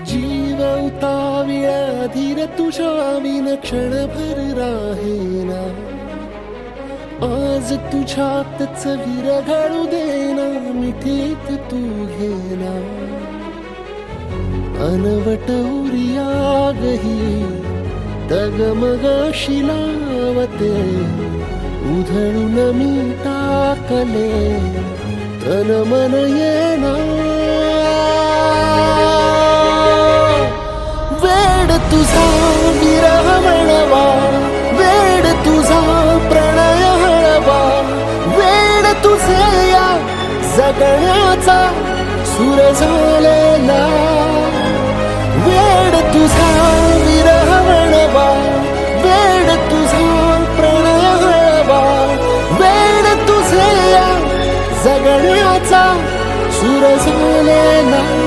जीव उताविळा धीर तुझ्या विन क्षणभर राहेना. आज तुझ्यातच विरघळू देना मिठीत तू घेना. अनवट उरियागही डगमगाशी लावते. उधळून मी टाकले तन मन येना. वेड तुझा विरह वळवा, वेड तुझा प्रणय हळवा. वेड तुझे या जगण्याचा सूर झालेला. वेड तुझा विरह वळवा, वेड तुझा प्रणय हळवा. वेड तुझे या जगण्याचा सूर झालेला.